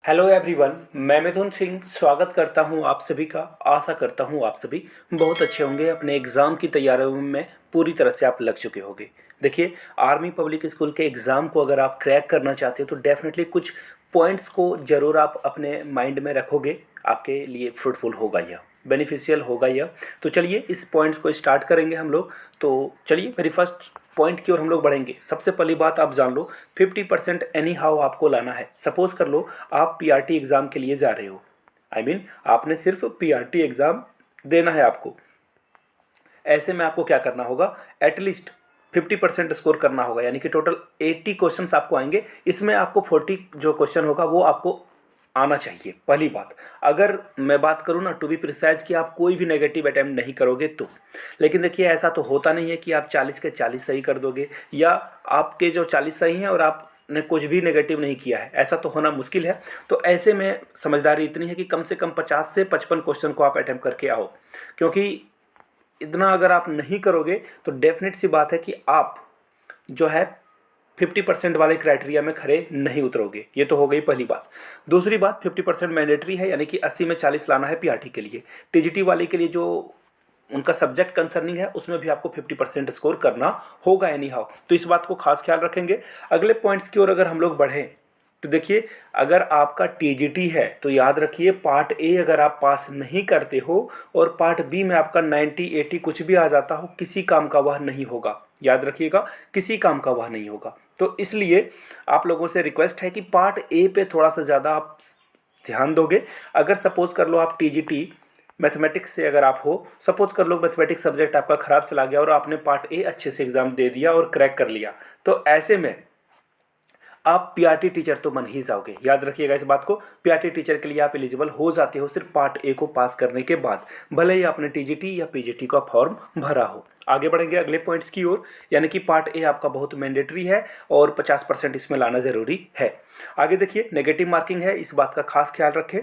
Hello everyone, मैं मिथुन सिंह स्वागत करता हूं आप सभी का। आशा करता हूं आप सभी बहुत अच्छे होंगे। अपने एग्ज़ाम की तैयारियों में पूरी तरह से आप लग चुके होंगे। देखिए, आर्मी पब्लिक स्कूल के एग्ज़ाम को अगर आप क्रैक करना चाहते हो तो डेफिनेटली कुछ पॉइंट्स को ज़रूर आप अपने माइंड में रखोगे। आपके लिए फ्रूटफुल होगा यह, बेनिफिशियल होगा यह। तो चलिए इस पॉइंट्स को स्टार्ट करेंगे हम लोग। तो चलिए मेरी फर्स्ट पॉइंट की ओर हम लोग बढ़ेंगे। सबसे पहली बात आप जान लो, 50% एनी हाउ आपको लाना है। सपोज कर लो आप पीआरटी एग्ज़ाम के लिए जा रहे हो। आपने सिर्फ पीआरटी एग्ज़ाम देना है आपको। ऐसे में आपको क्या करना होगा, एटलीस्ट 50% स्कोर करना होगा, यानी कि टोटल 80 क्वेश्चंस आपको आएंगे। इसमें आपको 40 जो क्वेश्चन होगा वो आपको आना चाहिए। पहली बात, अगर मैं बात करूँ ना टू बी प्रिसाइज कि आप कोई भी नेगेटिव अटैम्प्ट नहीं करोगे तो। लेकिन देखिए, ऐसा तो होता नहीं है कि आप 40 के 40 सही कर दोगे, या आपके जो 40 सही हैं और आपने कुछ भी नेगेटिव नहीं किया है, ऐसा तो होना मुश्किल है। तो ऐसे में समझदारी इतनी है कि कम से कम 50 से 55 क्वेश्चन को आप अटैम्प्ट करके आओ, क्योंकि इतना अगर आप नहीं करोगे तो डेफिनेट सी बात है कि आप जो है 50% वाले क्राइटेरिया में खरे नहीं उतरोगे। ये तो हो गई पहली बात। दूसरी बात, 50% मैंडेटरी है, यानी कि 80 में 40 लाना है पीआरटी के लिए। टीजीटी वाले के लिए जो उनका सब्जेक्ट कंसर्निंग है उसमें भी आपको 50% स्कोर करना होगा एनी हाउ। तो इस बात को खास ख्याल रखेंगे। अगले पॉइंट्स की ओर अगर हम लोग बढ़ें तो देखिए, अगर आपका टीजीटी है तो याद रखिए, पार्ट ए अगर आप पास नहीं करते हो और पार्ट बी में आपका 90 80 कुछ भी आ जाता हो, किसी काम का वह नहीं होगा। याद रखिएगा, किसी काम का वह नहीं होगा। तो इसलिए आप लोगों से रिक्वेस्ट है कि पार्ट ए पे थोड़ा सा ज़्यादा आप ध्यान दोगे। अगर सपोज कर लो आप टीजीटी मैथमेटिक्स से अगर आप हो, सपोज कर लो मैथमेटिक्स सब्जेक्ट आपका ख़राब चला गया और आपने पार्ट ए अच्छे से एग्ज़ाम दे दिया और क्रैक कर लिया, तो ऐसे में आप पीआरटी टीचर तो बन ही जाओगे। याद रखिएगा इस बात को, पीआरटी टीचर के लिए आप एलिजिबल हो जाते हो सिर्फ पार्ट ए को पास करने के बाद, भले ही आपने टीजीटी या पीजीटी का फॉर्म भरा हो। आगे बढ़ेंगे अगले पॉइंट्स की ओर, यानी कि पार्ट ए आपका बहुत मैंडेटरी है और 50% इसमें लाना ज़रूरी है। आगे देखिए, नेगेटिव मार्किंग है, इस बात का खास ख्याल रखें।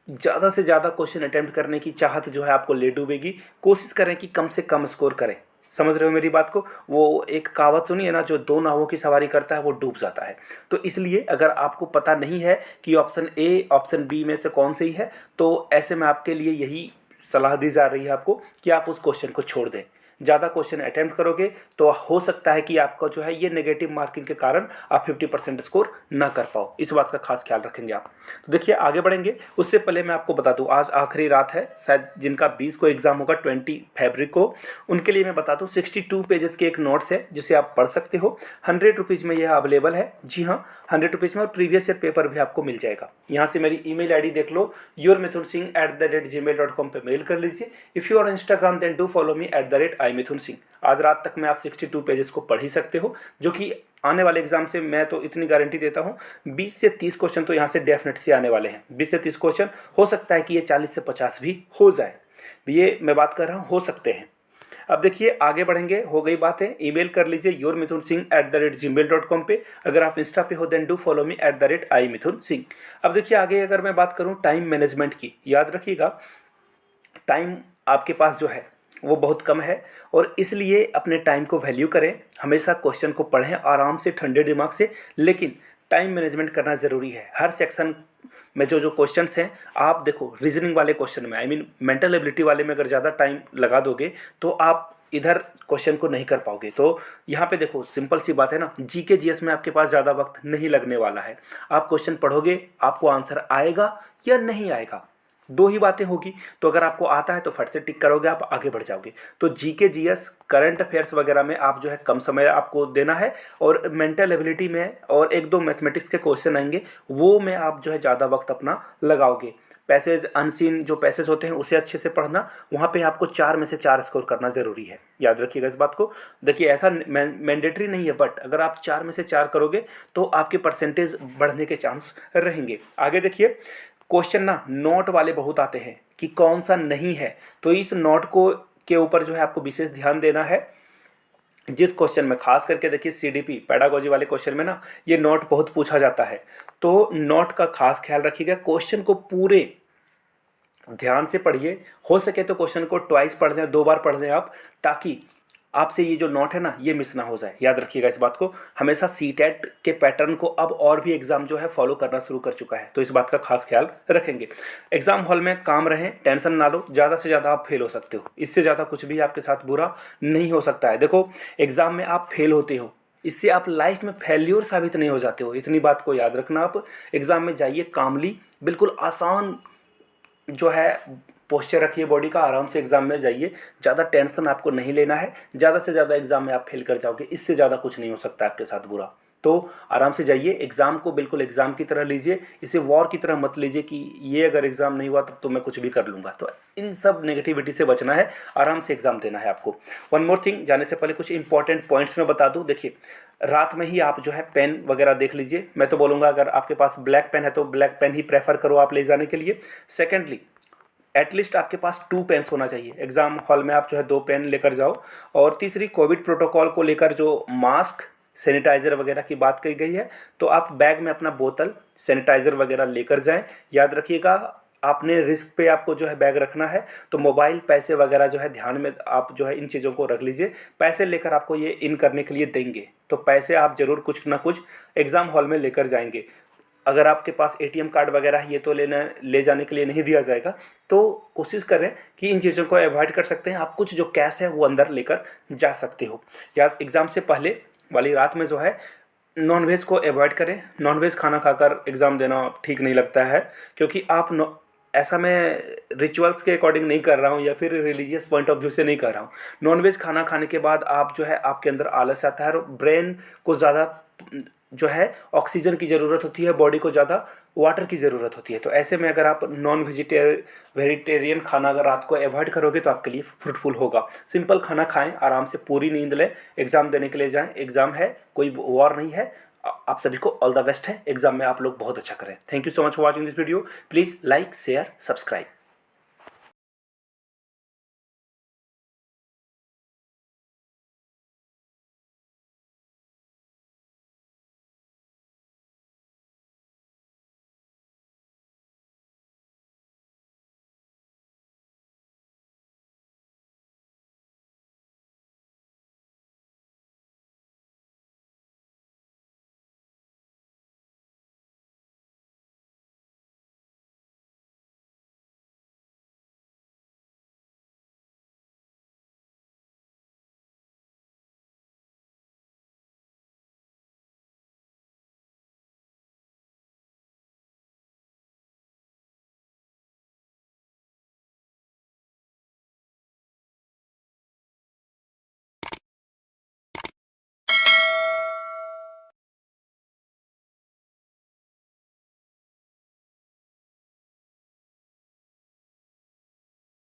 ज़्यादा से ज़्यादा क्वेश्चन अटैम्प्ट करने की चाहत जो है आपको ले डूबेगी। कोशिश करें कि कम से कम स्कोर करें। समझ रहे हो मेरी बात को? वो एक कहावत सुनी है ना, जो दो नावों की सवारी करता है वो डूब जाता है। तो इसलिए अगर आपको पता नहीं है कि ऑप्शन ए ऑप्शन बी में से कौन सही है, तो ऐसे में आपके लिए यही सलाह दी जा रही है आपको कि आप उस क्वेश्चन को छोड़ दें। ज़्यादा क्वेश्चन अटैम्प्ट करोगे तो हो सकता है कि आपका जो है ये नेगेटिव मार्किंग के कारण आप 50% स्कोर ना कर पाओ। इस बात का खास ख्याल रखेंगे आप। तो देखिए आगे बढ़ेंगे, उससे पहले मैं आपको बता दूं, आज आखिरी रात है, शायद जिनका 20 को एग्जाम होगा 20 फरवरी को, उनके लिए मैं बता दूं 62 पेजेस के एक नोट्स है जिसे आप पढ़ सकते हो। 100 रुपीज़ में यह अवेलेबल है। जी हाँ, 100 रुपीज़ में, और प्रीवियस ईयर पेपर भी आपको मिल जाएगा। यहाँ से मेरी ईमेल आईडी देख लो, yourmithunsingh@gmail.com पे मेल कर लीजिए। If you are Instagram then do follow me @mithunsingh। आज रात तक में आप 62 पेजेस को पढ़ ही सकते हो, जो कि आने वाले एग्जाम से मैं तो इतनी गारंटी देता हूँ 20 से 30 क्वेश्चन तो यहाँ से डेफिनेट से आने वाले हैं। 20 से 30 क्वेश्चन, हो सकता है कि ये 40 से 50 भी हो जाए। ये मैं बात कर रहा हूँ, हो सकते हैं। अब देखिए आगे बढ़ेंगे, हो गई बातें। ईमेल कर लीजिए yourmithunsingh@gmail.com पे। अगर आप इंस्टा पे हो then do follow me @imithunsingh। अब देखिए आगे अगर मैं बात करूँ टाइम मैनेजमेंट की, याद रखिएगा टाइम आपके पास जो है वो बहुत कम है, और इसलिए अपने टाइम को वैल्यू करें। हमेशा क्वेश्चन को पढ़ें आराम से, ठंडे दिमाग से, लेकिन टाइम मैनेजमेंट करना ज़रूरी है। हर सेक्शन में जो जो क्वेश्चंस हैं, आप देखो रीजनिंग वाले क्वेश्चन में, मेंटल एबिलिटी वाले में अगर ज़्यादा टाइम लगा दोगे तो आप इधर क्वेश्चन को नहीं कर पाओगे। तो यहाँ पे देखो सिंपल सी बात है ना, जीके जीएस में आपके पास ज़्यादा वक्त नहीं लगने वाला है। आप क्वेश्चन पढ़ोगे, आपको आंसर आएगा या नहीं आएगा, दो ही बातें होगी। तो अगर आपको आता है तो फट से टिक करोगे, आप आगे बढ़ जाओगे। तो जीके जीएस करंट अफेयर्स वगैरह में आप जो है कम समय आपको देना है, और मेंटल एबिलिटी में और एक दो मैथमेटिक्स के क्वेश्चन आएंगे वो में आप जो है ज़्यादा वक्त अपना लगाओगे। पैसेज अनसीन जो पैसेज होते हैं उसे अच्छे से पढ़ना, वहाँ पे आपको 4 में से 4 स्कोर करना ज़रूरी है। याद रखिएगा इस बात को। देखिए ऐसा मैंडेटरी नहीं है, बट अगर आप 4 में से 4 करोगे तो आपके परसेंटेज बढ़ने के चांस रहेंगे। आगे देखिए, क्वेश्चन ना नोट वाले बहुत आते हैं कि कौन सा नहीं है, तो इस नोट को के ऊपर जो है आपको विशेष ध्यान देना है। जिस क्वेश्चन में खास करके देखिए सीडीपी पैडागोजी वाले क्वेश्चन में ना ये नोट बहुत पूछा जाता है, तो नोट का खास ख्याल रखिएगा। क्वेश्चन को पूरे ध्यान से पढ़िए, हो सके तो क्वेश्चन को ट्वाइस पढ़ लें, 2 बार पढ़ लें आप, ताकि आपसे ये जो नोट है ना ये मिस ना हो जाए, याद रखिएगा इस बात को। हमेशा सीटेट के पैटर्न को अब और भी एग्जाम जो है फॉलो करना शुरू कर चुका है, तो इस बात का खास ख्याल रखेंगे। एग्जाम हॉल में काम रहें, टेंशन ना लो, ज़्यादा से ज़्यादा आप फेल हो सकते हो, इससे ज़्यादा कुछ भी आपके साथ बुरा नहीं हो सकता है। देखो एग्जाम में आप फेल होते हो, इससे आप लाइफ में फेल्योर साबित नहीं हो जाते हो, इतनी बात को याद रखना। आप एग्जाम में जाइए कामली, बिल्कुल आसान जो है पोस्चर रखिए बॉडी का, आराम से एग्जाम में जाइए, ज़्यादा टेंशन आपको नहीं लेना है। ज़्यादा से ज़्यादा एग्जाम में आप फेल कर जाओगे, इससे ज़्यादा कुछ नहीं हो सकता आपके साथ बुरा। तो आराम से जाइए, एग्ज़ाम को बिल्कुल एग्ज़ाम की तरह लीजिए, इसे वॉर की तरह मत लीजिए कि ये अगर एग्ज़ाम नहीं हुआ तब तो मैं कुछ भी कर लूँगा। तो इन सब नेगेटिविटी से बचना है, आराम से एग्ज़ाम देना है आपको। वन मोर थिंग, जाने से पहले कुछ इंपॉर्टेंट पॉइंट्स मैं बता दूँ। देखिए रात में ही आप जो है पेन वगैरह देख लीजिए, मैं तो बोलूँगा अगर आपके पास ब्लैक पेन है तो ब्लैक पेन ही प्रेफर करो आप ले जाने के लिए। सेकेंडली एटलीस्ट आपके पास 2 पेन्स होना चाहिए, एग्जाम हॉल में आप जो है 2 पेन लेकर जाओ। और तीसरी, कोविड प्रोटोकॉल को लेकर जो मास्क सैनिटाइज़र वगैरह की बात कही गई है, तो आप बैग में अपना बोतल सैनिटाइज़र वगैरह लेकर जाएं। याद रखिएगा आपने रिस्क पे आपको जो है बैग रखना है, तो मोबाइल पैसे वगैरह जो है ध्यान में आप जो है इन चीज़ों को रख लीजिए। पैसे लेकर आपको ये इन करने के लिए देंगे, तो पैसे आप ज़रूर कुछ ना कुछ एग्ज़ाम हॉल में लेकर जाएंगे। अगर आपके पास एटीएम कार्ड वगैरह है, ये तो ले जाने के लिए नहीं दिया जाएगा, तो कोशिश करें कि इन चीज़ों को अवॉइड कर सकते हैं आप। कुछ जो कैश है वो अंदर लेकर जा सकते हो। या एग्ज़ाम से पहले वाली रात में जो है नॉनवेज को अवॉइड करें, नॉनवेज खाना खाकर एग्ज़ाम देना ठीक नहीं लगता है, क्योंकि आप ऐसा मैं रिचुअल्स के अकॉर्डिंग नहीं कर रहा हूँ या फिर रिलीजियस पॉइंट ऑफ व्यू से नहीं कर रहा हूँ। नॉनवेज खाना खाने के बाद आप जो है आपके अंदर आलस आता है और ब्रेन को ज़्यादा जो है ऑक्सीजन की ज़रूरत होती है, बॉडी को ज़्यादा वाटर की ज़रूरत होती है। तो ऐसे में अगर आप वेजिटेरियन खाना अगर रात को अवॉइड करोगे तो आपके लिए फ्रूटफुल होगा। सिंपल खाना खाएं, आराम से पूरी नींद लें, एग्ज़ाम देने के लिए जाएं। एग्ज़ाम है, कोई वॉर नहीं है। आप सभी को ऑल द बेस्ट है, एग्ज़ाम में आप लोग बहुत अच्छा करें। Thank you so much for watching this video. Please like, share, subscribe.